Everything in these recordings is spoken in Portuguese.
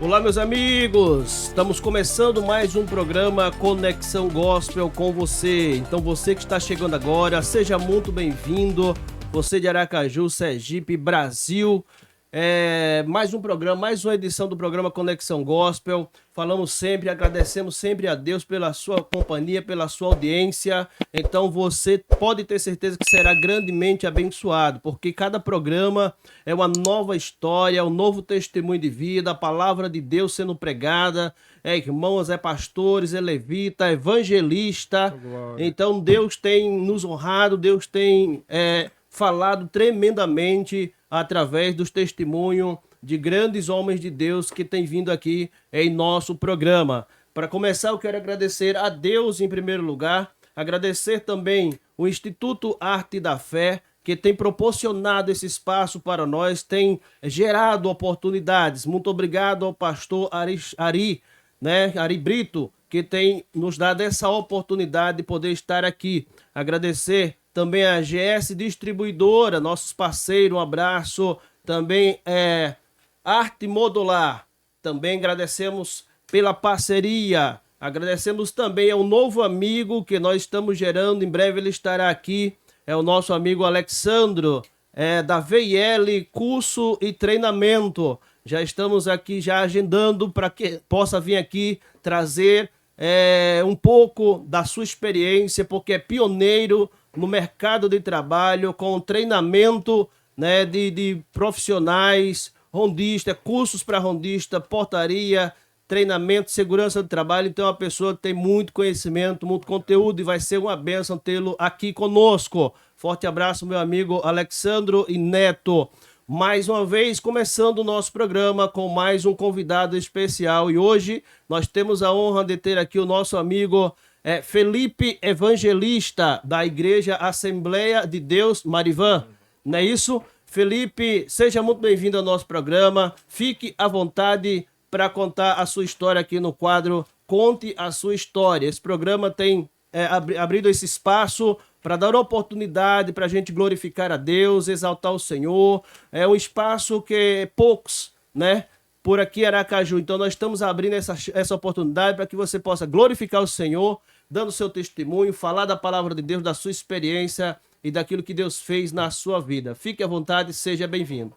Olá, meus amigos! Estamos começando mais um programa Conexão Gospel com você. Então, você que está chegando agora, seja muito bem-vindo. Você de Aracaju, Sergipe, Brasil. Mais um programa, mais uma edição do programa Conexão Gospel. Falamos sempre, agradecemos sempre a Deus pela sua companhia, pela sua audiência. Então você pode ter certeza que será grandemente abençoado, porque cada programa é uma nova história, um novo testemunho de vida, a palavra de Deus sendo pregada. Irmãos, pastores, levita, evangelista. Então Deus tem nos honrado, Deus tem falado tremendamente através dos testemunhos de grandes homens de Deus que têm vindo aqui em nosso programa. Para começar, eu quero agradecer a Deus em primeiro lugar, agradecer também o Instituto Arte da Fé, que tem proporcionado esse espaço para nós, tem gerado oportunidades. Muito obrigado ao pastor Ari Brito, que tem nos dado essa oportunidade de poder estar aqui. Agradecer também a GS Distribuidora, nossos parceiros, um abraço. Também Arte Modular, também agradecemos pela parceria. Agradecemos também ao novo amigo que nós estamos gerando, em breve ele estará aqui, é o nosso amigo Alexandro, da VIL Curso e Treinamento. Já estamos aqui já agendando para que possa vir aqui trazer um pouco da sua experiência, porque é pioneiro no mercado de trabalho, com treinamento, né, de profissionais, rondista, cursos para rondista, portaria, treinamento, segurança do trabalho. Então, é uma pessoa que tem muito conhecimento, muito conteúdo, e vai ser uma bênção tê-lo aqui conosco. Forte abraço, meu amigo Alexandro e Neto. Mais uma vez, começando o nosso programa com mais um convidado especial. E hoje nós temos a honra de ter aqui o nosso amigo Felipe Evangelista, da Igreja Assembleia de Deus Marivan. Não é isso? Felipe, seja muito bem-vindo ao nosso programa. Fique à vontade para contar a sua história aqui no quadro Conte a Sua História. Esse programa tem abrido esse espaço para dar oportunidade para a gente glorificar a Deus, exaltar o Senhor. É um espaço que poucos, né, por aqui em Aracaju. Então nós estamos abrindo essa oportunidade para que você possa glorificar o Senhor, dando seu testemunho, falar da palavra de Deus, da sua experiência e daquilo que Deus fez na sua vida. Fique à vontade, seja bem-vindo.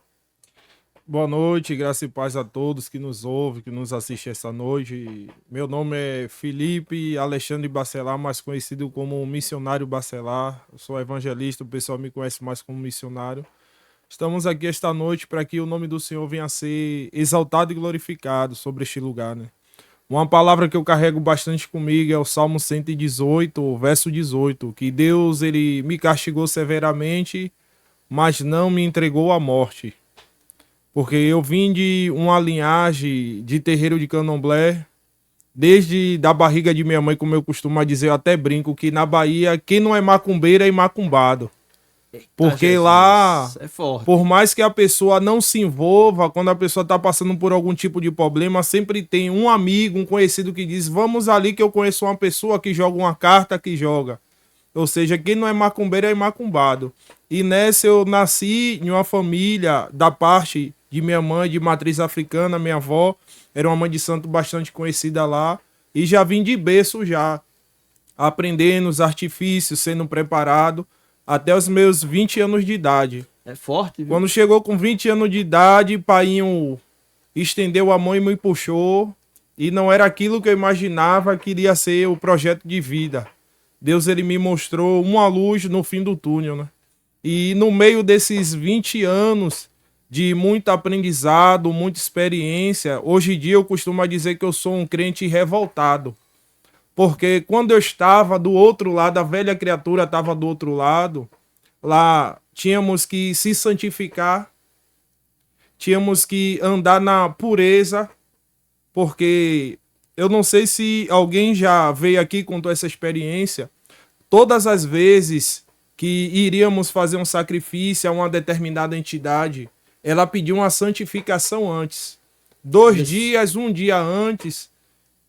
Boa noite, graça e paz a todos que nos ouvem, que nos assistem essa noite. Meu nome é Felipe Alexandre Bacelar, mais conhecido como Missionário Bacelar. Eu sou evangelista, o pessoal me conhece mais como missionário. Estamos aqui esta noite para que o nome do Senhor venha a ser exaltado e glorificado sobre este lugar, né? Uma palavra que eu carrego bastante comigo é o Salmo 118, verso 18, que Deus ele me castigou severamente, mas não me entregou à morte. Porque eu vim de uma linhagem de terreiro de candomblé, desde da barriga de minha mãe, como eu costumo dizer, eu até brinco, que na Bahia, quem não é macumbeiro é macumbado. Porque Jesus, lá, é forte. por mais que a pessoa não se envolva, quando a pessoa está passando por algum tipo de problema, sempre tem um amigo, um conhecido que diz, vamos ali que eu conheço uma pessoa que joga uma carta, que joga. Ou seja, quem não é macumbeiro é macumbado. E nessa eu nasci em uma família da parte de minha mãe, de matriz africana, minha avó era uma mãe de santo bastante conhecida lá, e já vim de berço já, aprendendo os artifícios, sendo preparado, até os meus 20 anos de idade. É forte, viu? Quando chegou com 20 anos de idade, painho estendeu a mão e me puxou, e não era aquilo que eu imaginava que iria ser o projeto de vida. Deus ele me mostrou uma luz no fim do túnel, né? E no meio desses 20 anos de muito aprendizado, muita experiência, hoje em dia eu costumo dizer que eu sou um crente revoltado. Porque quando eu estava do outro lado, a velha criatura estava do outro lado, lá tínhamos que se santificar, tínhamos que andar na pureza, porque eu não sei se alguém já veio aqui e contou essa experiência. Todas as vezes que iríamos fazer um sacrifício a uma determinada entidade, ela pediu uma santificação antes. 2 dias, 1 dia antes,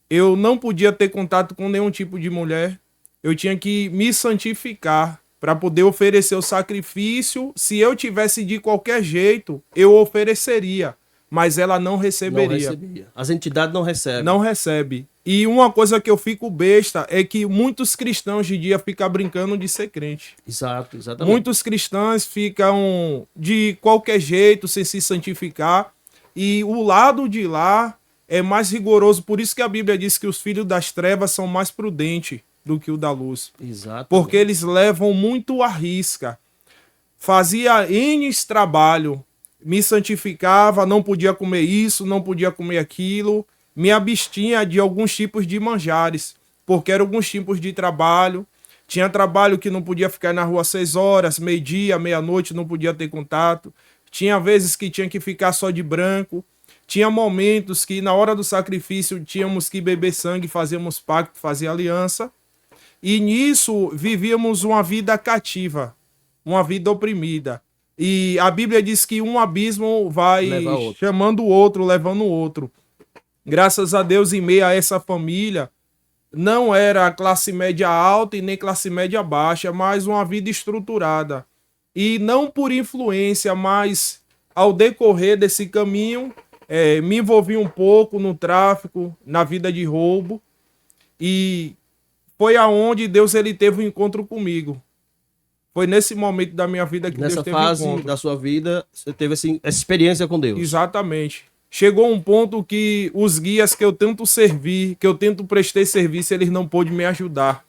eu não podia ter contato com nenhum tipo de mulher. Eu tinha que me santificar para poder oferecer o sacrifício. Se eu tivesse de qualquer jeito, eu ofereceria. mas ela não Não receberia. recebia. As entidades não recebem. Não recebe. E uma coisa que eu fico besta é que muitos cristãos de dia ficam brincando de ser crente. Exato, exatamente. Muitos cristãos ficam de qualquer jeito, sem se santificar. E o lado de lá é mais rigoroso. Por isso que a Bíblia diz que os filhos das trevas são mais prudentes do que o da luz. Exato. Porque eles levam muito à risca. Fazia N trabalho, me santificava, não podia comer isso, não podia comer aquilo, me abstinha de alguns tipos de manjares, porque eram alguns tipos de trabalho. Tinha trabalho que não podia ficar na rua 6 horas, meio-dia, meia-noite, não podia ter contato. Tinha vezes que tinha que ficar só de branco. Tinha momentos que na hora do sacrifício tínhamos que beber sangue, fazíamos pacto, fazer aliança. E nisso vivíamos uma vida cativa, uma vida oprimida. E a Bíblia diz que um abismo vai chamando o outro, levando o outro. Graças a Deus, em meio a essa família, não era classe média alta e nem classe média baixa, mas uma vida estruturada. E não por influência, mas ao decorrer desse caminho, me envolvi um pouco no tráfico, na vida de roubo. E foi aonde Deus ele teve um encontro comigo. Foi nesse momento da minha vida que Deus teve um encontro. Nessa fase da sua vida, você teve essa experiência com Deus. Exatamente. Chegou um ponto que os guias que eu tento servir, que eu tento prestar serviço, eles não pôde me ajudar.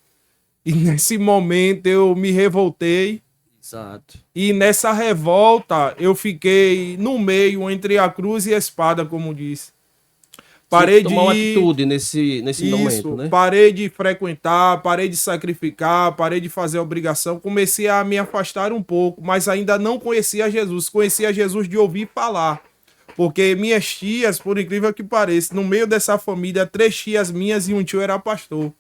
E nesse momento eu me revoltei. Exato. E nessa revolta eu fiquei no meio entre a cruz e a espada, como diz. Parei de tomar uma atitude nesse momento, né? Parei de frequentar, parei de sacrificar, parei de fazer a obrigação, comecei a me afastar um pouco, mas ainda não conhecia Jesus. Conhecia Jesus de ouvir falar. Porque minhas tias, por incrível que pareça, no meio dessa família, 3 tias minhas e um tio era pastor.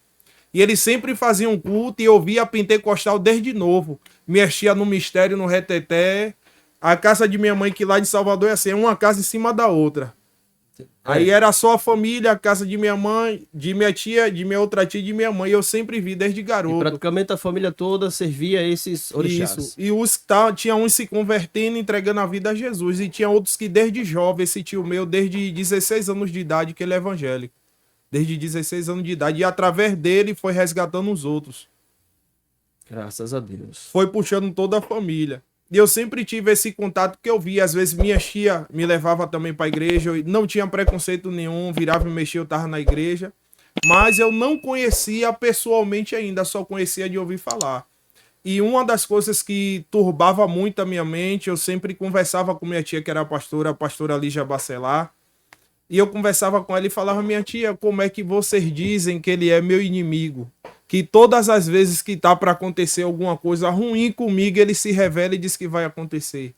E eles sempre faziam culto e eu via pentecostal desde novo. Minhas tias no mistério, no reteté. A casa de minha mãe, que lá de Salvador é assim, é uma casa em cima da outra. Aí era só a família, a casa de minha mãe, de minha tia, de minha outra tia e de minha mãe. Eu sempre vi desde garoto. E praticamente a família toda servia esses orixás. Isso. E tinha uns se convertendo, entregando a vida a Jesus. E tinha outros que desde jovem, esse tio meu, desde 16 anos de idade, que ele é evangélico. Desde 16 anos de idade. E através dele foi resgatando os outros. Graças a Deus. Foi puxando toda a família. E eu sempre tive esse contato que eu via. Às vezes minha tia me levava também para a igreja. Eu não tinha preconceito nenhum. Virava e mexia, eu estava na igreja. Mas eu não conhecia pessoalmente ainda. Só conhecia de ouvir falar. E uma das coisas que turbava muito a minha mente, eu sempre conversava com minha tia, que era a pastora Lígia Bacelar. E eu conversava com ela e falava, minha tia, como é que vocês dizem que ele é meu inimigo? Que todas as vezes que tá para acontecer alguma coisa ruim comigo, ele se revela e diz que vai acontecer.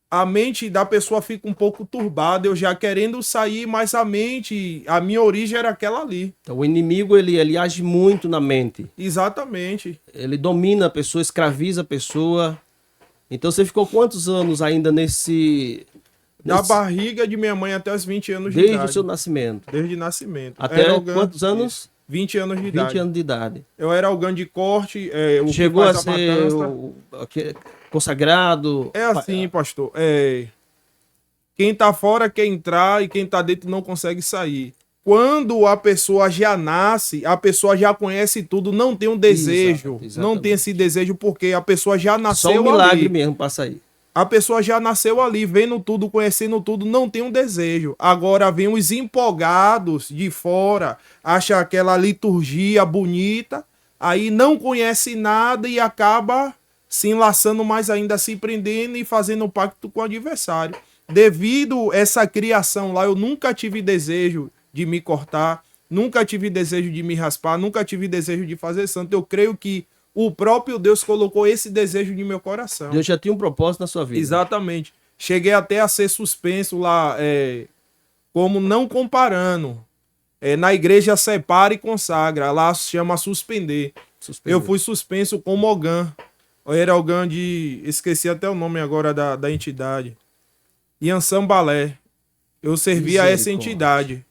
A mente da pessoa fica um pouco turbada, eu já querendo sair, mas a minha origem era aquela ali. Então o inimigo, ele age muito na mente. Exatamente. Ele domina a pessoa, escraviza a pessoa. Então você ficou quantos anos ainda Da barriga de minha mãe até os 20 anos de idade. Desde o seu nascimento? Desde o nascimento. Até quantos anos? 20 anos de idade. 20 anos de idade. Eu era alguém de corte. Chegou a ser consagrado? É assim, pastor. Quem tá fora quer entrar e quem tá dentro não consegue sair. Quando a pessoa já nasce, a pessoa já conhece tudo, não tem um desejo. Exato, não tem esse desejo porque a pessoa já nasceu ali. Só um milagre mesmo pra sair. A pessoa já nasceu ali, vendo tudo, conhecendo tudo, não tem um desejo. Agora vem os empolgados de fora, acha aquela liturgia bonita, aí não conhece nada e acaba se enlaçando mais ainda, se prendendo e fazendo pacto com o adversário. Devido a essa criação lá, eu nunca tive desejo de me cortar, nunca tive desejo de me raspar, nunca tive desejo de fazer santo. Eu creio que o próprio Deus colocou esse desejo no meu coração. Deus já tinha um propósito na sua vida. Exatamente. Cheguei até a ser suspenso lá, como não comparando. Na igreja separa e consagra. Lá se chama suspender. Eu fui suspenso como Ogã. Eu era Ogã de... Esqueci até o nome agora da entidade. Yansan Balé. Eu servia a essa entidade.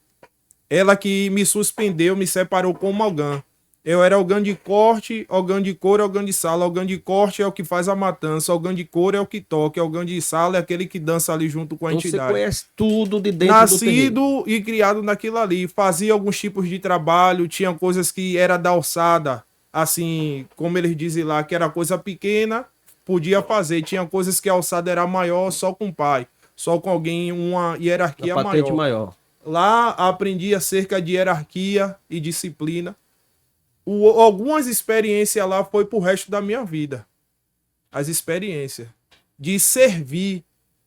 Ela que me suspendeu, me separou como Ogã. Eu era órgão de corte, órgão de couro, órgão de sala. Órgão de corte é o que faz a matança, órgão de couro é o que toca, órgão de sala é aquele que dança ali junto com a Então entidade. você conhece tudo de dentro do terreiro. Nascido e criado naquilo ali. Fazia alguns tipos de trabalho, tinha coisas que era da alçada, assim, como eles dizem lá, que era coisa pequena, podia fazer. Tinha coisas que a alçada era maior só com o pai, só com alguém, uma hierarquia A patente maior. maior. Lá aprendi acerca de hierarquia e disciplina. Algumas experiências lá foi pro resto da minha vida. As experiências de servir.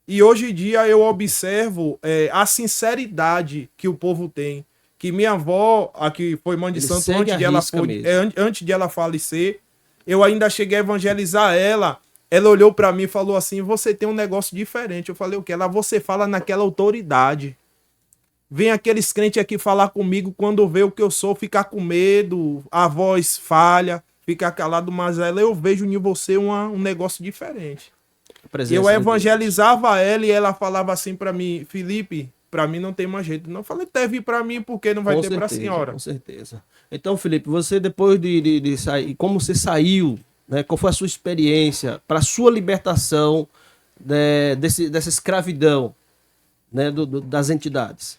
E hoje em dia eu observo a sinceridade que o povo tem. Que minha avó, a que foi mãe de Ele santo, segue antes a de ela, risca mesmo. antes de ela falecer, eu ainda cheguei a evangelizar ela. Ela olhou pra mim e falou assim: você tem um negócio diferente. Eu falei: o que? Ela, você fala naquela autoridade. Vem aqueles crentes aqui falar comigo, quando vê o que eu sou, ficar com medo, a voz falha, ficar calado, mas ela, eu vejo em você um negócio diferente. Eu evangelizava ela e ela falava assim pra mim: Felipe, pra mim não tem mais jeito. Não, eu falei: deve pra mim, porque não vai ter pra senhora. Com certeza. Então, Felipe, você depois de sair, como você saiu, né, qual foi a sua experiência para a sua libertação, né, dessa escravidão, né, das entidades?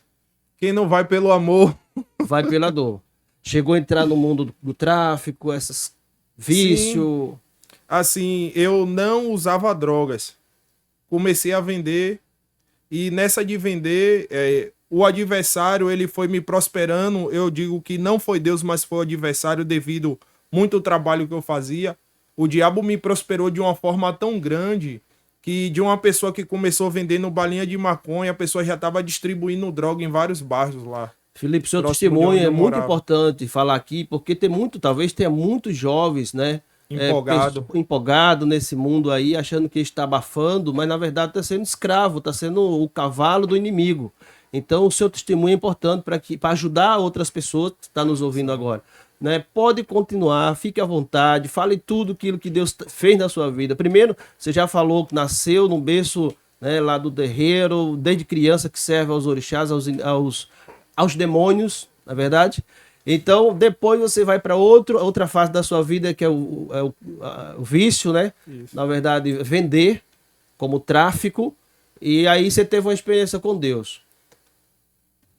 Quem não vai pelo amor vai pela dor. Chegou a entrar no mundo do tráfico, esses vícios. Assim, eu não usava drogas. Comecei a vender e nessa de vender, o adversário ele foi me prosperando. Eu digo que não foi Deus, mas foi o adversário devido muito ao trabalho que eu fazia. O diabo me prosperou de uma forma tão grande que de uma pessoa que começou vendendo balinha de maconha, a pessoa já estava distribuindo droga em vários bairros lá. Felipe, seu testemunho é muito importante falar aqui, porque talvez tenha muitos jovens, né? Empolgado nesse mundo aí, achando que está abafando, mas na verdade está sendo escravo, está sendo o cavalo do inimigo. Então o seu testemunho é importante para ajudar outras pessoas que estão nos ouvindo agora. Né? Pode continuar, fique à vontade, fale tudo aquilo que Deus fez na sua vida. Primeiro, você já falou que nasceu num berço, né, lá do terreiro, desde criança que serve aos orixás, aos demônios, na verdade. Então, depois você vai para outra fase da sua vida, que é o vício, né? Isso. Na verdade, vender, como tráfico, e aí você teve uma experiência com Deus.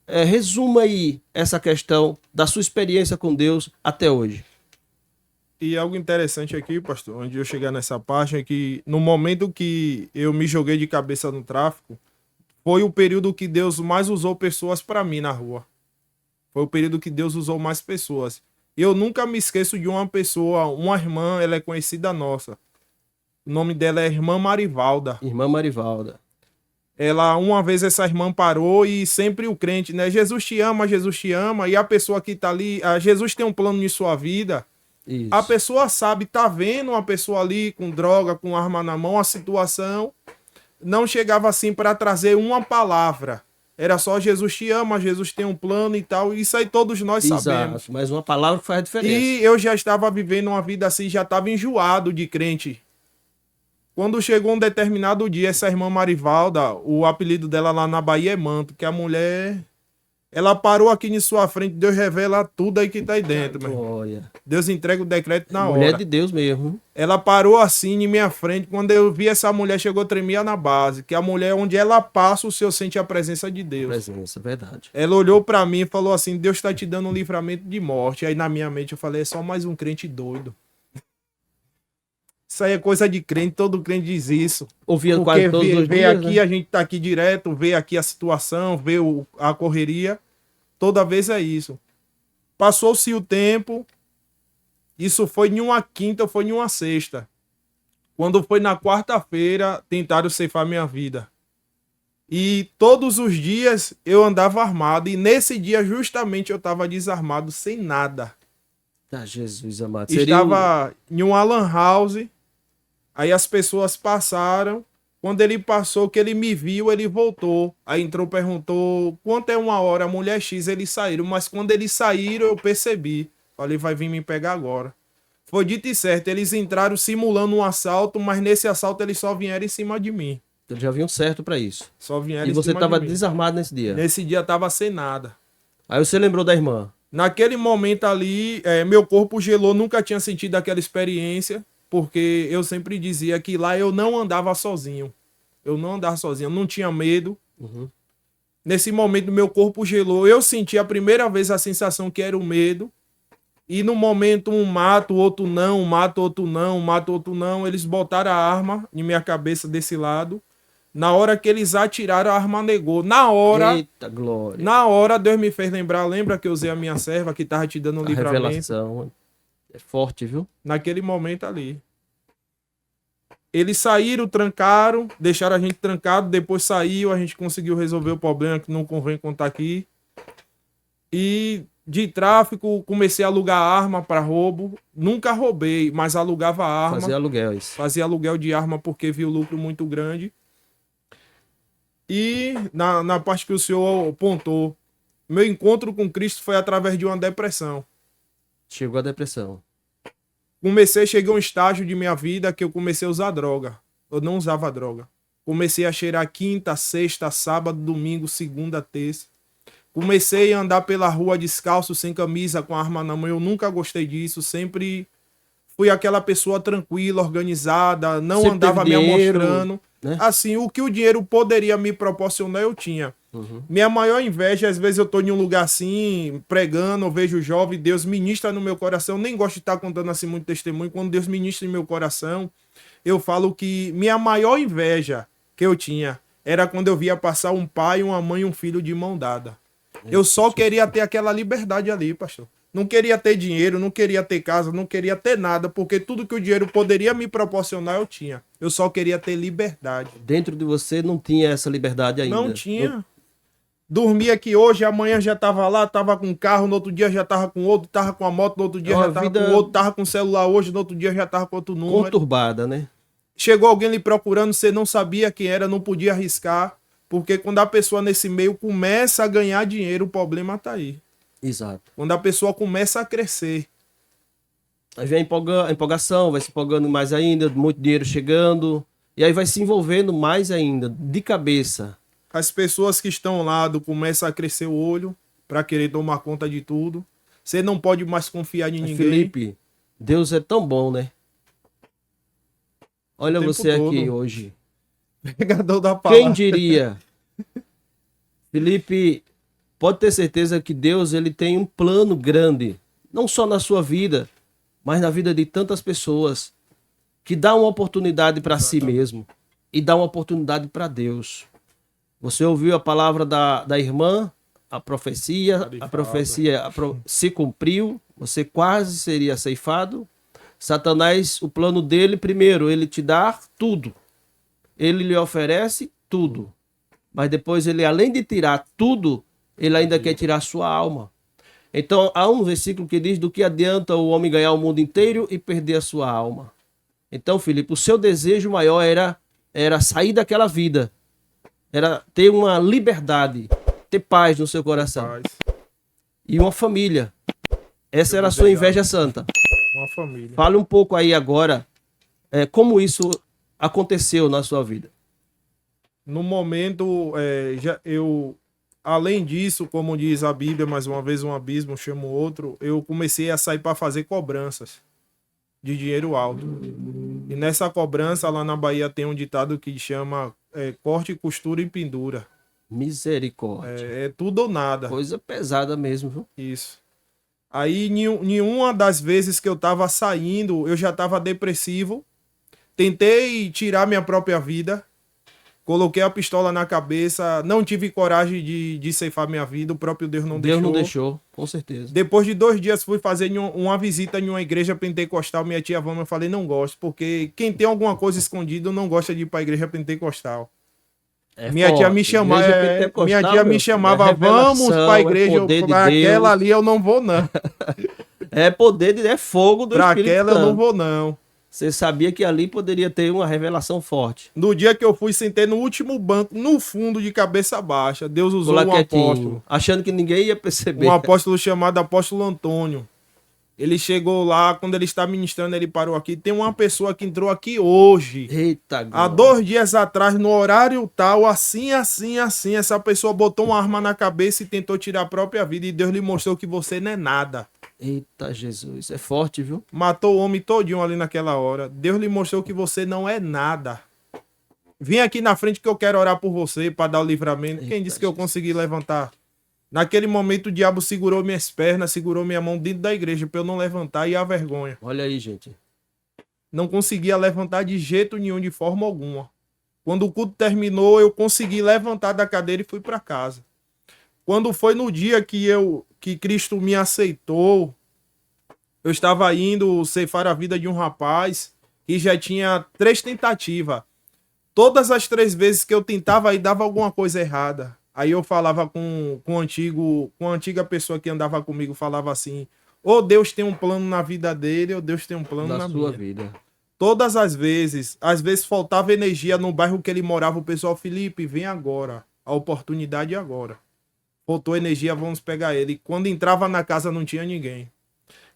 Resuma aí essa questão da sua experiência com Deus até hoje. E algo interessante aqui, pastor, onde eu chegar nessa parte, é que no momento que eu me joguei de cabeça no tráfico, foi o período que Deus mais usou pessoas para mim na rua. Foi o período que Deus usou mais pessoas. Eu nunca me esqueço de uma pessoa, uma irmã, ela é conhecida nossa. O nome dela é Irmã Marivalda. Irmã Marivalda. Ela, uma vez essa irmã parou e sempre o crente, né? Jesus te ama, e a pessoa que tá ali, Jesus tem um plano em sua vida. Isso. A pessoa sabe, tá vendo uma pessoa ali com droga, com arma na mão, a situação não chegava assim para trazer uma palavra. Era só Jesus te ama, Jesus tem um plano e tal. Isso aí todos nós sabemos. Mas uma palavra que faz a diferença. E eu já estava vivendo uma vida assim, já estava enjoado de crente. Quando chegou um determinado dia, essa irmã Marivalda, o apelido dela lá na Bahia é Manto, que a mulher, ela parou aqui em sua frente, Deus revela tudo aí que tá aí dentro, Deus entrega o decreto na hora. Mulher de Deus mesmo. Ela parou assim em minha frente, quando eu vi essa mulher, chegou a tremer na base, que a mulher, onde ela passa, o Senhor sente a presença de Deus. Presença, verdade. Ela olhou pra mim e falou assim: Deus tá te dando um livramento de morte. Aí na minha mente eu falei: é só mais um crente doido. Isso aí é coisa de crente, todo crente diz isso. Ouvia quase todos os dias, aqui, né? A gente tá aqui direto, vê aqui a situação, vê a correria. Toda vez é isso. Passou-se o tempo, isso foi em uma quinta, foi em uma sexta. Quando foi na quarta-feira, tentaram ceifar minha vida. E todos os dias eu andava armado, e nesse dia justamente eu estava desarmado, sem nada. Ah, Jesus amado. Estava em uma lan house. Aí as pessoas passaram. Quando ele passou, que ele me viu, ele voltou. Aí entrou, perguntou quanto é uma hora. A mulher X, eles saíram. Mas quando eles saíram, eu percebi. Falei: vai vir me pegar agora. Foi dito e certo. Eles entraram simulando um assalto, mas nesse assalto eles só vieram em cima de mim. Eles já vinham certo pra isso. Só vieram em cima de mim. E você estava desarmado nesse dia? Nesse dia tava sem nada. Aí você lembrou da irmã? Naquele momento ali, meu corpo gelou, nunca tinha sentido aquela experiência, porque eu sempre dizia que lá eu não andava sozinho. Eu não andava sozinho, eu não tinha medo. Uhum. Nesse momento, meu corpo gelou. Eu senti a primeira vez a sensação que era o medo. E no momento, um mata, o outro não, um mata, o outro não, um mata, o outro não. Eles botaram a arma em minha cabeça desse lado. Na hora que eles atiraram, a arma negou. Eita glória. Na hora, Deus me fez lembrar. Lembra que eu usei a minha serva que estava te dando um livramento? Revelação é forte, viu? Naquele momento ali. Eles saíram, trancaram, deixaram a gente trancado, depois saiu, a gente conseguiu resolver o problema, que não convém contar aqui. E de tráfico, comecei a alugar arma para roubo. Nunca roubei, mas alugava arma. Fazia aluguel, isso. Fazia aluguel de arma porque vi o lucro muito grande. E na parte que o senhor apontou, meu encontro com Cristo foi através de uma depressão. Chegou a depressão. Cheguei a um estágio de minha vida que eu comecei a usar droga. Eu não usava droga. Comecei a cheirar quinta, sexta, sábado, domingo, segunda, terça. Comecei a andar pela rua descalço, sem camisa, com a arma na mão. Eu nunca gostei disso. Sempre fui aquela pessoa tranquila, organizada, não sempre andava me amostrando. Né? Assim, o que o dinheiro poderia me proporcionar, eu tinha. Uhum. Minha maior inveja, às vezes eu tô em um lugar assim, pregando, eu vejo jovem, Deus ministra no meu coração. Nem gosto de estar contando assim muito testemunho. Quando Deus ministra no meu coração, eu falo que minha maior inveja que eu tinha era quando eu via passar um pai, uma mãe e um filho de mão dada. Eu só queria ter aquela liberdade ali, pastor. Não queria ter dinheiro, não queria ter casa, não queria ter nada, porque tudo que o dinheiro poderia me proporcionar, eu tinha. Eu só queria ter liberdade. Dentro de você não tinha essa liberdade ainda? Não tinha. Dormia aqui hoje, amanhã já tava lá, tava com carro, no outro dia já tava com outro, tava com a moto, no outro dia já tava com outro, tava com celular hoje, no outro dia já tava com outro número. Conturbada, né? Chegou alguém lhe procurando, você não sabia quem era, não podia arriscar, porque quando a pessoa nesse meio começa a ganhar dinheiro, o problema tá aí. Exato. Quando a pessoa começa a crescer. Aí vem a empolgação, vai se empolgando mais ainda, muito dinheiro chegando, e aí vai se envolvendo mais ainda, de cabeça. As pessoas que estão ao lado começam a crescer o olho para querer tomar conta de tudo. Você não pode mais confiar em ninguém. Felipe, Deus é tão bom, né? Olha você todo. aqui hoje. Pegador da palavra. Quem diria? Felipe, pode ter certeza que Deus ele tem um plano grande, não só na sua vida, mas na vida de tantas pessoas, que dá uma oportunidade para si mesmo e dá uma oportunidade para Deus. Você ouviu a palavra da irmã, a profecia se cumpriu, você quase seria ceifado. Satanás, o plano dele, primeiro, ele te dá tudo. Ele lhe oferece tudo. Mas depois ele, além de tirar tudo, ele ainda quer tirar sua alma. Então, há um versículo que diz: do que adianta o homem ganhar o mundo inteiro e perder a sua alma? Então, Felipe, o seu desejo maior era sair daquela vida. Era ter uma liberdade, ter paz no seu coração. E uma família. Essa era a sua inveja santa. Uma família. Fale um pouco aí agora como isso aconteceu na sua vida. No momento, além disso, como diz a Bíblia, mais uma vez um abismo chama o outro, eu comecei a sair para fazer cobranças de dinheiro alto. E nessa cobrança, lá na Bahia, tem um ditado que chama corte, costura e pendura. Misericórdia. É tudo ou nada. Coisa pesada mesmo, viu? Isso. Aí, nenhuma das vezes que eu tava saindo, eu já tava depressivo. Tentei tirar minha própria vida. Coloquei a pistola na cabeça. Não tive coragem de ceifar minha vida. O próprio Deus não deixou. Deus não deixou, com certeza. Depois de 2 dias, fui fazer uma visita em uma igreja pentecostal. Minha tia Vama, eu falei, não gosto. Porque quem tem alguma coisa escondida não gosta de ir pra igreja pentecostal. Minha tia me chamava, vamos pra igreja. Pra aquela ali eu não vou, não. É fogo do Espírito Santo. Pra aquela eu não vou, não. Você sabia que ali poderia ter uma revelação forte. No dia que eu fui, sentei no último banco, no fundo, de cabeça baixa. Deus usou um apóstolo. Achando que ninguém ia perceber. Um apóstolo chamado Apóstolo Antônio. Ele chegou lá, quando ele está ministrando, ele parou aqui. Tem uma pessoa que entrou aqui hoje. Eita, Há 2 dias atrás, no horário tal, assim, assim, assim. Essa pessoa botou uma arma na cabeça e tentou tirar a própria vida. E Deus lhe mostrou que você não é nada. Eita, Jesus. É forte, viu? Matou o homem todinho ali naquela hora. Deus lhe mostrou que você não é nada. Vim aqui na frente que eu quero orar por você para dar o livramento. Quem disse que eu consegui levantar? Naquele momento o diabo segurou minhas pernas, segurou minha mão dentro da igreja para eu não levantar e a vergonha. Olha aí, gente. Não conseguia levantar de jeito nenhum, de forma alguma. Quando o culto terminou, eu consegui levantar da cadeira e fui para casa. Quando foi no dia que Cristo me aceitou, eu estava indo ceifar a vida de um rapaz que já tinha 3 tentativas. Todas as 3 vezes que eu tentava, aí dava alguma coisa errada. Aí eu falava com a antiga pessoa que andava comigo, falava assim: ou Deus tem um plano na vida dele, ou Deus tem um plano na sua minha. vida. Todas as vezes, às vezes faltava energia no bairro que ele morava, o pessoal: Felipe, vem agora, a oportunidade é agora. Faltou energia, vamos pegar ele. E quando entrava na casa não tinha ninguém.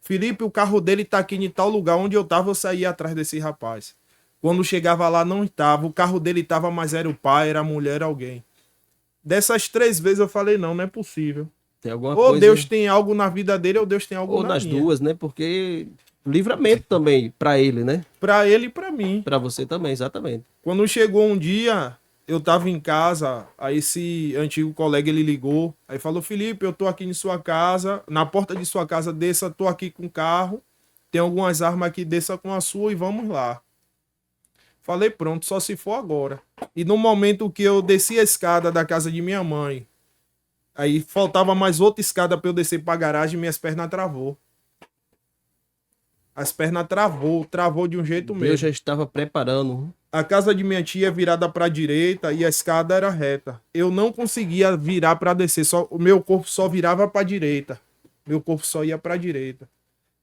Felipe, o carro dele tá aqui em tal lugar, onde eu tava, eu saía atrás desse rapaz. Quando chegava lá não estava, o carro dele tava, mas era o pai, era a mulher, alguém. Dessas 3 vezes eu falei: não é possível. Tem alguma Ou coisa... Deus tem algo na vida dele, ou Deus tem algo Ou na nas minha. duas, né? Porque livramento também pra ele, né? Pra ele e pra mim. Pra você também, exatamente. Quando chegou um dia, eu tava em casa, aí esse antigo colega, ele ligou, aí falou: Felipe, eu tô aqui em sua casa, na porta de sua casa, desça, tô aqui com o carro, tem algumas armas aqui, desça com a sua e vamos lá. Falei: pronto, só se for agora. E no momento que eu desci a escada da casa de minha mãe, aí faltava mais outra escada para eu descer para a garagem, minhas pernas travou. As pernas travou de um jeito mesmo. Eu já estava preparando. A casa de minha tia é virada para a direita e a escada era reta. Eu não conseguia virar para descer, o meu corpo só virava para a direita. Meu corpo só ia para a direita.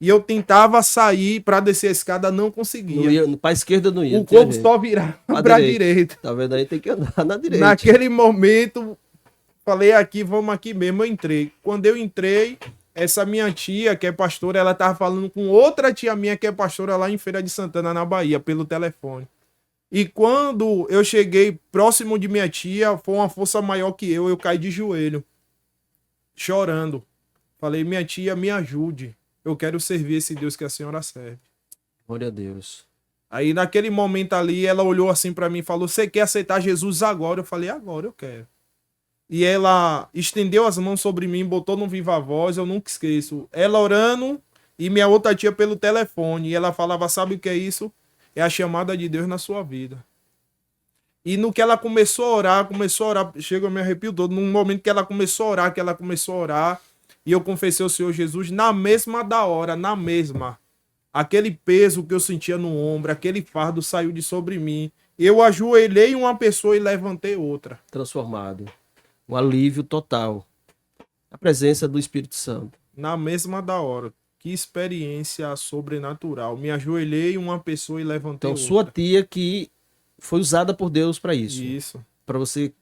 E eu tentava sair para descer a escada, não conseguia. Para a esquerda não ia. O corpo só virava para a direita. Tá vendo aí? Tem que andar na direita. Naquele momento, falei: aqui, vamos aqui mesmo. Eu entrei. Quando eu entrei, essa minha tia, que é pastora, ela tava falando com outra tia minha, que é pastora lá em Feira de Santana, na Bahia, pelo telefone. E quando eu cheguei próximo de minha tia, foi uma força maior que eu caí de joelho, chorando. Falei: minha tia, me ajude. Eu quero servir esse Deus que a senhora serve. Glória a Deus. Aí naquele momento ali, ela olhou assim pra mim e falou: você quer aceitar Jesus agora? Eu falei: agora eu quero. E ela estendeu as mãos sobre mim, botou no viva voz, eu nunca esqueço. Ela orando e minha outra tia pelo telefone. E ela falava: sabe o que é isso? É a chamada de Deus na sua vida. E no que ela começou a orar, chega, eu me arrepio todo. No momento que ela começou a orar, e eu confessei ao Senhor Jesus, na mesma da hora, aquele peso que eu sentia no ombro, aquele fardo saiu de sobre mim. Eu ajoelhei uma pessoa e levantei outra. Transformado. Um alívio total. A presença do Espírito Santo. Na mesma da hora. Que experiência sobrenatural. Me ajoelhei uma pessoa e levantei outra. Então, sua tia que foi usada por Deus para isso. Isso. Para você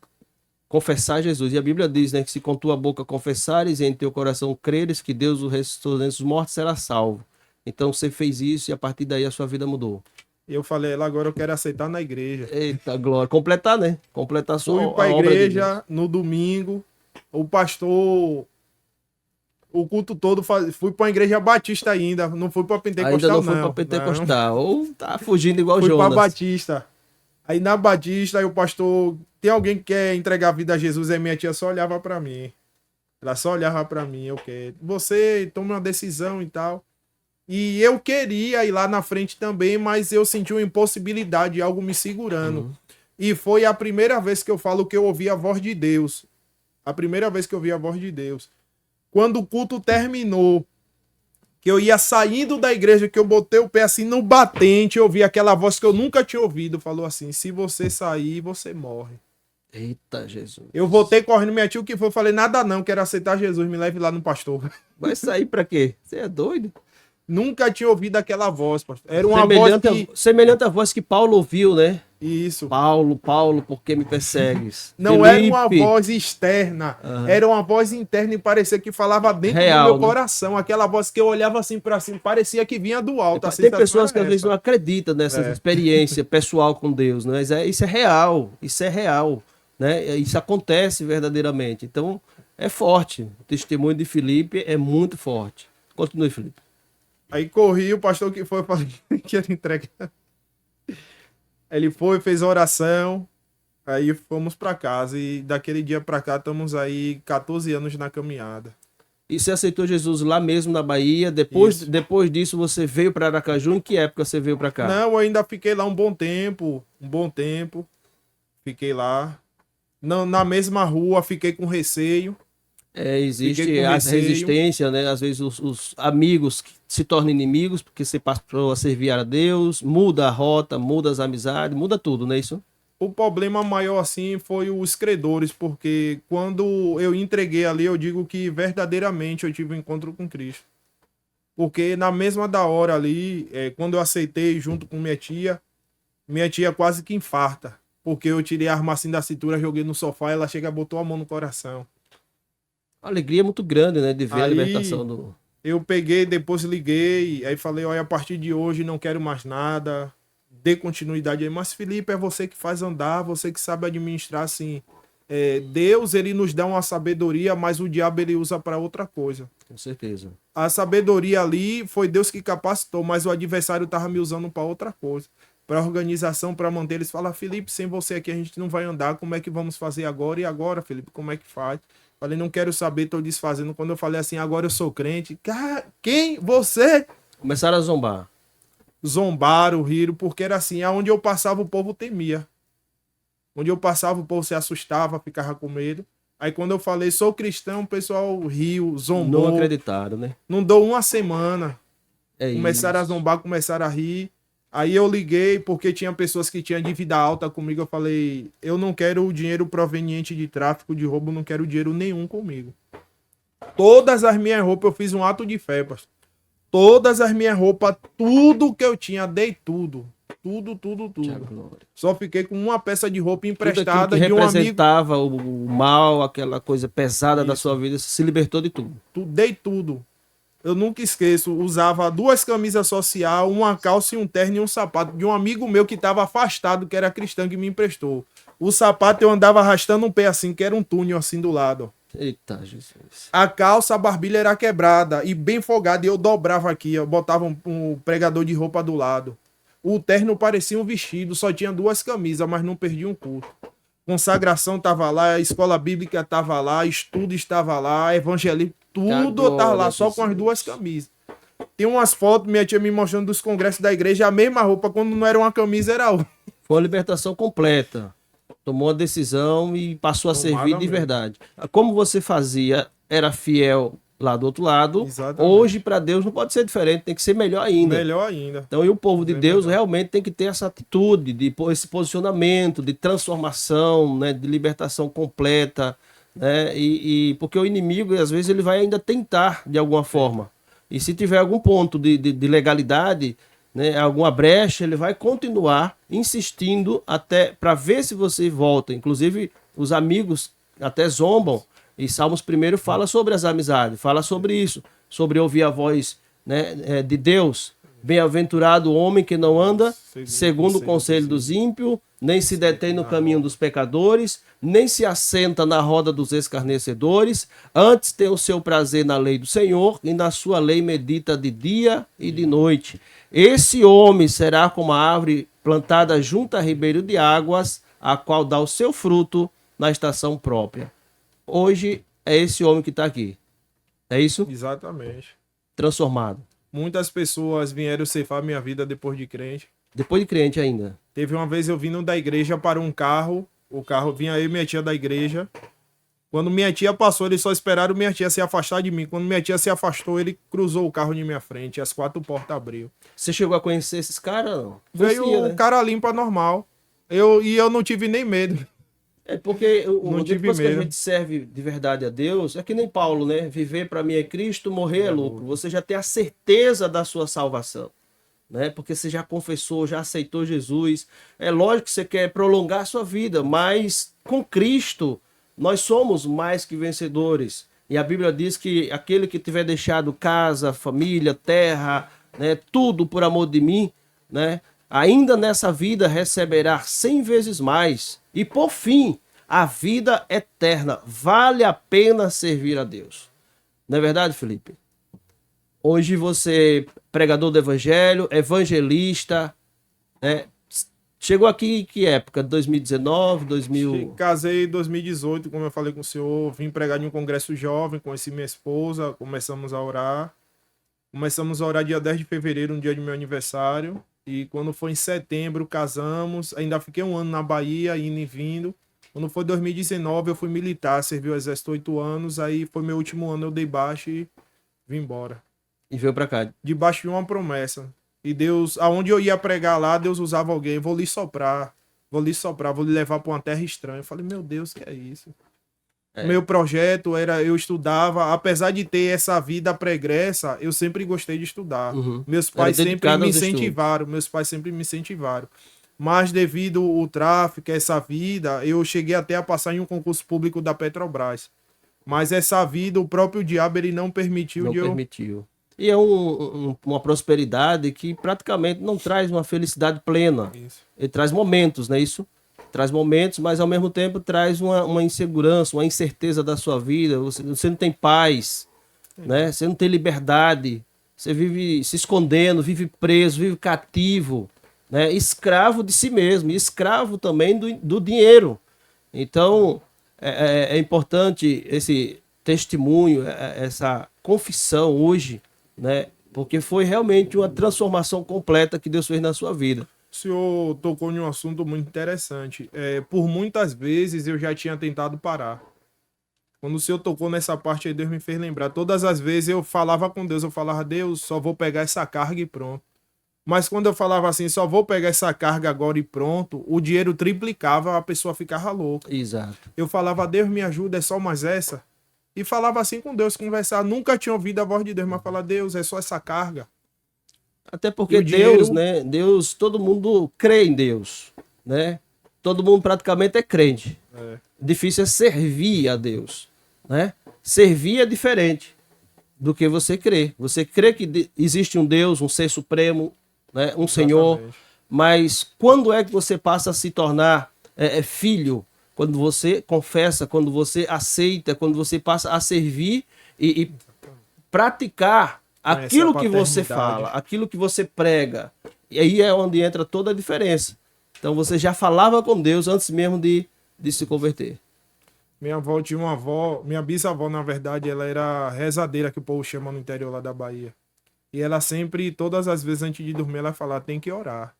confessar Jesus. E a Bíblia diz, né, que se com tua boca confessares e em teu coração creres que Deus o ressuscitou dentre os mortos, será salvo. Então você fez isso e a partir daí a sua vida mudou. Eu falei: ela, agora eu quero aceitar na igreja. Eita, glória. Completar, né? Completar só fui pra igreja no domingo, o pastor, o culto todo, fui pra igreja batista ainda, não fui pra pentecostal ainda não. Foi Pra pentecostal. Ou tá fugindo igual Jonas. Fui pra batista. Aí na batista, aí o pastor: tem alguém que quer entregar a vida a Jesus? Aí minha tia só olhava pra mim. Ela só olhava pra mim: eu quero. Você toma uma decisão e tal. E eu queria ir lá na frente também, mas eu senti uma impossibilidade, algo me segurando. E foi a primeira vez que eu falo que eu ouvi a voz de Deus. A primeira vez que eu ouvi a voz de Deus. Quando o culto terminou, que eu ia saindo da igreja, que eu botei o pé assim no batente, eu ouvi aquela voz que eu nunca tinha ouvido. Falou assim: se você sair, você morre. Eita, Jesus. Eu voltei correndo, minha tia, o que foi? Eu falei: nada não, quero aceitar Jesus, me leve lá no pastor. Vai sair pra quê? Você é doido? Nunca tinha ouvido aquela voz, pastor. Era uma voz que... Semelhante à voz que Paulo ouviu, né? Isso. Paulo, Paulo, por que me persegues? Não Felipe. era uma voz externa, era uma voz interna e parecia que falava dentro Real, do meu né? coração. Aquela voz que eu olhava assim pra cima, parecia que vinha do alto. Tem pessoas que às vezes não não... acreditam nessa experiência pessoal com Deus, né? Mas isso é real, né? Isso acontece verdadeiramente. Então, é forte. O testemunho de Felipe é muito forte. Continue, Felipe. Aí corri, o pastor que foi, falei que ele entrega. Ele foi, fez a oração, aí fomos pra casa e daquele dia pra cá estamos aí 14 anos na caminhada. E você aceitou Jesus lá mesmo na Bahia? Depois disso você veio para Aracaju? Em que época você veio para cá? Não, eu ainda fiquei lá um bom tempo. Fiquei lá. Não, na mesma rua, fiquei com receio. Existe a resistência, né? Às vezes os amigos se tornam inimigos porque você passou a servir a Deus, muda a rota, muda as amizades, muda tudo, não é isso? O problema maior, assim, foi os credores, porque quando eu entreguei ali, eu digo que verdadeiramente eu tive um encontro com Cristo. Porque na mesma da hora ali, quando eu aceitei junto com minha tia quase que infarta. Porque eu tirei a arma assim da cintura, joguei no sofá, ela chega e botou a mão no coração. A alegria é muito grande, né? De ver a libertação do... Eu peguei, depois liguei, aí falei, olha, a partir de hoje não quero mais nada, dê continuidade aí. Mas, Felipe, é você que faz andar, você que sabe administrar, assim. Deus, ele nos dá uma sabedoria, mas o diabo, ele usa para outra coisa. Com certeza. A sabedoria ali foi Deus que capacitou, mas o adversário estava me usando para outra coisa. Para organização, para manter. Eles falam, Felipe, sem você aqui a gente não vai andar, como é que vamos fazer agora? E agora, Felipe, como é que faz? Falei, não quero saber, tô desfazendo. Quando eu falei assim, agora eu sou crente. Quem? Você? Começaram a zombar. Zombaram, riram, porque era assim, aonde eu passava o povo temia. Onde eu passava o povo se assustava, ficava com medo. Aí quando eu falei, sou cristão, o pessoal riu, zombou. Não acreditaram, né? Não deu uma semana. Começaram isso. a zombar, começaram a rir. Aí eu liguei, porque tinha pessoas que tinham dívida alta comigo. Eu falei, eu não quero o dinheiro proveniente de tráfico, de roubo, não quero dinheiro nenhum comigo. Todas as minhas roupas, eu fiz um ato de fé, pastor. Todas as minhas roupas, tudo que eu tinha, dei tudo. Tudo. Só fiquei com uma peça de roupa emprestada que de um amigo. Representava o mal, aquela coisa pesada da sua vida, se libertou de tudo. Dei tudo. Eu nunca esqueço, usava 2 camisas social, uma calça e um terno e um sapato de um amigo meu que estava afastado, que era cristão, que me emprestou. O sapato eu andava arrastando um pé assim, que era um túnel assim do lado. Eita, Jesus. A calça, a barbilha era quebrada e bem folgada, e eu dobrava aqui, eu botava um pregador de roupa do lado. O terno parecia um vestido, só tinha 2 camisas, mas não perdi um culto. Consagração estava lá, a escola bíblica estava lá, estudo estava lá, evangelismo, tudo estava lá, só com as 2 camisas. Tem umas fotos, minha tia me mostrando dos congressos da igreja, a mesma roupa, quando não era uma camisa, era outra. Foi uma libertação completa. Tomou uma decisão e passou a servir de verdade. Como você fazia, era fiel lá do outro lado. Exatamente. Hoje, para Deus, não pode ser diferente, tem que ser melhor ainda. Melhor ainda. Então, e o povo de Deus realmente tem que ter essa atitude, esse posicionamento, de transformação, né, de libertação completa, né, porque o inimigo, às vezes, ele vai ainda tentar de alguma forma. E se tiver algum ponto de legalidade, né, alguma brecha, ele vai continuar insistindo até para ver se você volta. Inclusive, os amigos até zombam. E Salmos 1 fala sobre as amizades, fala sobre isso, sobre ouvir a voz, né, de Deus. Bem-aventurado o homem que não anda segundo o conselho dos ímpios, nem se detém no caminho dos pecadores, nem se assenta na roda dos escarnecedores, antes tem o seu prazer na lei do Senhor e na sua lei medita de dia e de noite. Esse homem será como a árvore plantada junto a ribeiro de águas, a qual dá o seu fruto na estação própria. Hoje é esse homem que está aqui. É isso? Exatamente. Transformado. Muitas pessoas vieram ceifar minha vida depois de crente. Depois de crente ainda. Teve uma vez eu vindo da igreja para um carro. O carro vinha eu e minha tia da igreja. Quando minha tia passou, eles só esperaram minha tia se afastar de mim. Quando minha tia se afastou, ele cruzou o carro de minha frente. E as 4 portas abriu. Você chegou a conhecer esses caras? Veio um cara limpa normal. Eu não tive nem medo. É porque Não tive depois que a medo. gente serve de verdade a Deus, é que nem Paulo, né? Viver para mim é Cristo, morrer é lucro. Você já tem a certeza da sua salvação, né? Porque você já confessou, já aceitou Jesus. É lógico que você quer prolongar a sua vida, mas com Cristo nós somos mais que vencedores. E a Bíblia diz que aquele que tiver deixado casa, família, terra, né, tudo por amor de mim, né, ainda nessa vida receberá 100 vezes mais. E por fim, a vida eterna. Vale a pena servir a Deus. Não é verdade, Felipe? Hoje você, pregador do evangelho, evangelista, né? Chegou aqui em que época? 2019, 2000? Casei em 2018, como eu falei com o senhor, vim pregar em um congresso jovem, conheci minha esposa, começamos a orar. Começamos a orar dia 10 de fevereiro, no dia de meu aniversário. E quando foi em setembro, casamos. Ainda fiquei um ano na Bahia, indo e vindo. Quando foi 2019, eu fui militar, servi o exército 8 anos. Aí foi meu último ano, eu dei baixa e vim embora. E veio pra cá. Debaixo de uma promessa. E Deus, aonde eu ia pregar lá, Deus usava alguém. Vou lhe soprar, vou lhe levar para uma terra estranha. Eu falei, meu Deus, que é isso? Meu projeto era, eu estudava, apesar de ter essa vida pregressa, eu sempre gostei de estudar. Meus pais sempre me incentivaram, Mas devido ao tráfico, essa vida, eu cheguei até a passar em um concurso público da Petrobras. Mas essa vida, o próprio diabo, ele não permitiu. Não permitiu. E é uma prosperidade que praticamente não traz uma felicidade plena. Isso. Ele traz momentos, não é isso? Traz momentos, mas ao mesmo tempo traz uma insegurança, uma incerteza da sua vida. Você não tem paz, né? Você não tem liberdade. Você vive se escondendo, vive preso, vive cativo, né? Escravo de si mesmo, e escravo também do dinheiro. Então, é importante esse testemunho, essa confissão hoje, né? Porque foi realmente uma transformação completa que Deus fez na sua vida. O senhor tocou em um assunto muito interessante. Por muitas vezes eu já tinha tentado parar. Quando o senhor tocou nessa parte aí, Deus me fez lembrar. Todas as vezes eu falava com Deus, eu falava, Deus, só vou pegar essa carga e pronto. Mas quando eu falava assim, só vou pegar essa carga agora e pronto, o dinheiro triplicava, a pessoa ficava louca. Exato. Eu falava, Deus me ajuda, é só mais essa. E falava assim com Deus, conversar. Nunca tinha ouvido a voz de Deus, mas falar, Deus, é só essa carga. Até porque Deus, né? Deus, todo mundo crê em Deus, né? Todo mundo praticamente é crente. Difícil é servir a Deus, né? Servir é diferente do que você crê. Você crê que existe um Deus, um ser supremo, né? Um Senhor. Mas quando é que você passa a se tornar filho? Quando você confessa, quando você aceita, quando você passa a servir e praticar aquilo que você fala, aquilo que você prega. E aí é onde entra toda a diferença. Então você já falava com Deus antes mesmo de se converter. Minha avó tinha uma avó, minha bisavó, na verdade, ela era rezadeira, que o povo chama no interior lá da Bahia. E ela sempre, todas as vezes antes de dormir, ela falava, tem que orar.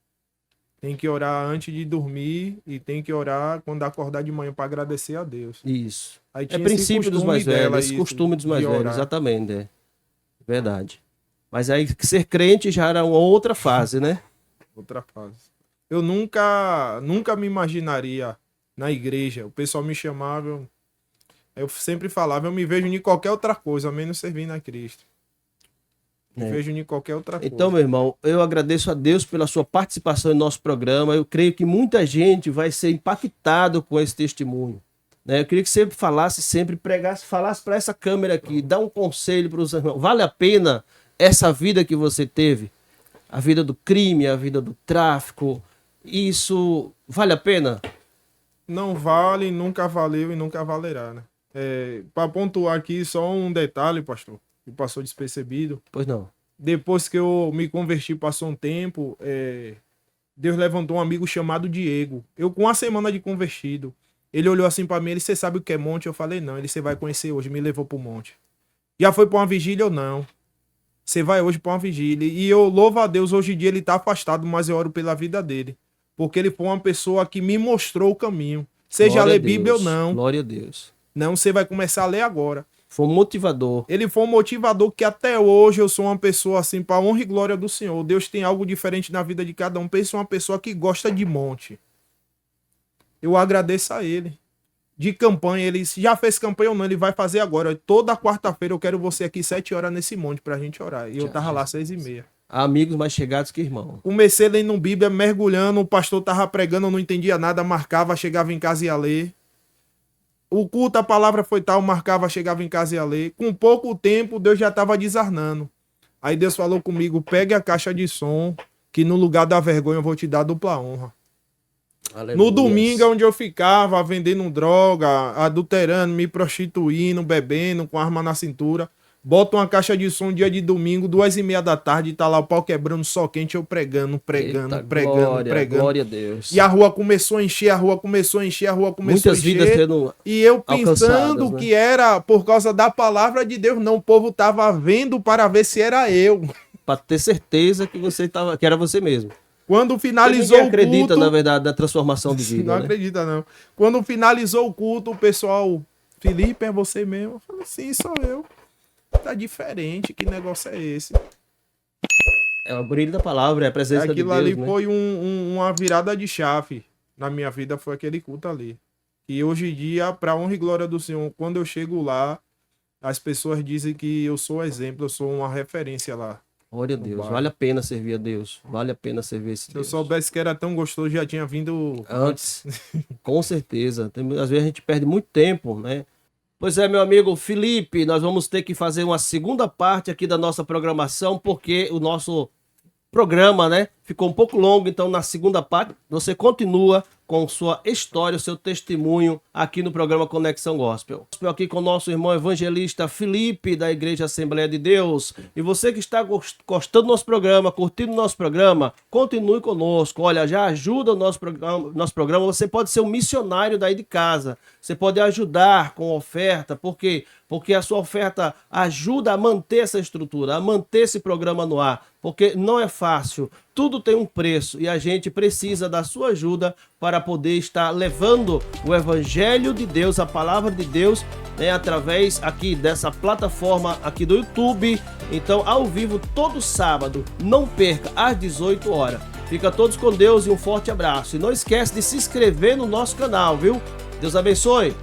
Tem que orar antes de dormir e tem que orar quando acordar de manhã para agradecer a Deus. Isso. Aí É princípio dos mais velhos, esse costume dos mais velhos, orar. exatamente. Verdade. Mas aí ser crente já era uma outra fase, né? Outra fase. Eu nunca me imaginaria na igreja. O pessoal me chamava, eu sempre falava, eu me vejo em qualquer outra coisa, menos servindo a Cristo. Me vejo em qualquer outra coisa. Então, meu irmão, eu agradeço a Deus pela sua participação em nosso programa. Eu creio que muita gente vai ser impactado com esse testemunho. Eu queria que você falasse sempre, pregasse, falasse para essa câmera aqui, dá um conselho para os irmãos. Vale a pena essa vida que você teve? A vida do crime, a vida do tráfico, isso vale a pena? Não vale, nunca valeu e nunca valerá, né? Para pontuar aqui só um detalhe, pastor, que passou despercebido. Pois não. Depois que eu me converti, passou um tempo, Deus levantou um amigo chamado Diego. Eu com uma semana de convertido, ele olhou assim para mim, você sabe o que é monte? Eu falei, não, você vai conhecer hoje, me levou pro monte. Já foi para uma vigília ou não? Você vai hoje para uma vigília. E eu louvo a Deus, hoje em dia ele tá afastado, mas eu oro pela vida dele. Porque ele foi uma pessoa que me mostrou o caminho. Seja ler Bíblia ou não. Glória a Deus. Não, você vai começar a ler agora. Foi um motivador. Ele foi um motivador que até hoje eu sou uma pessoa assim, para honra e glória do Senhor. Deus tem algo diferente na vida de cada um. Pensa uma pessoa que gosta de monte. Eu agradeço a ele. de campanha. Ele já fez campanha ou não, ele vai fazer agora. Toda quarta-feira eu quero você aqui 7 horas nesse monte pra gente orar. E eu tava lá 6h30. Amigos mais chegados que irmão. Comecei lendo Bíblia, mergulhando, o pastor tava pregando, eu não entendia nada, marcava, chegava em casa e ia ler. O culto, a palavra foi tal, marcava, chegava em casa e ia ler. Com pouco tempo, Deus já tava desarnando. Aí Deus falou comigo, pegue a caixa de som, que no lugar da vergonha eu vou te dar dupla honra. Aleluia. No domingo, onde eu ficava vendendo droga, adulterando, me prostituindo, bebendo, com arma na cintura, bota uma caixa de som dia de domingo, 2h30 da tarde, tá lá o pau quebrando, só quente, eu pregando. Glória a Deus. E a rua começou a encher, Muitas vidas sendo e eu pensando, né, que era por causa da palavra de Deus, não, o povo tava vendo para ver se era eu. Para ter certeza que que era você mesmo. Quando finalizou o culto... Ninguém acredita, na verdade, na transformação de vida, Não, né? acredita, não. Quando finalizou o culto, o pessoal... Felipe, é você mesmo? Eu falei, sim, sou eu. Tá diferente, que negócio é esse? É o brilho da palavra, é a presença de Deus, aquilo ali, né? Foi uma virada de chave na minha vida, foi aquele culto ali. E hoje em dia, pra honra e glória do Senhor, quando eu chego lá, as pessoas dizem que eu sou exemplo, eu sou uma referência lá. Glória a Deus, vale a pena servir a Deus, vale a pena servir esse Deus. Se eu soubesse que era tão gostoso, já tinha vindo antes. Com certeza. Às vezes a gente perde muito tempo, né? Pois é, meu amigo Felipe, nós vamos ter que fazer uma segunda parte aqui da nossa programação, porque o nosso programa, né, ficou um pouco longo, então na segunda parte você continua com sua história, o seu testemunho aqui no programa Conexão Gospel. Estou aqui com o nosso irmão evangelista Felipe, da Igreja Assembleia de Deus. E você que está gostando do nosso programa, curtindo o nosso programa, continue conosco. Olha, já ajuda o nosso programa. Você pode ser um missionário daí de casa. Você pode ajudar com oferta. Por quê? Porque a sua oferta ajuda a manter essa estrutura, a manter esse programa no ar. Porque não é fácil. Tudo tem um preço e a gente precisa da sua ajuda para poder estar levando o Evangelho de Deus, a Palavra de Deus, né, através aqui dessa plataforma aqui do YouTube. Então, ao vivo, todo sábado, não perca, às 18 horas. Fica todos com Deus e um forte abraço. E não esquece de se inscrever no nosso canal, viu? Deus abençoe.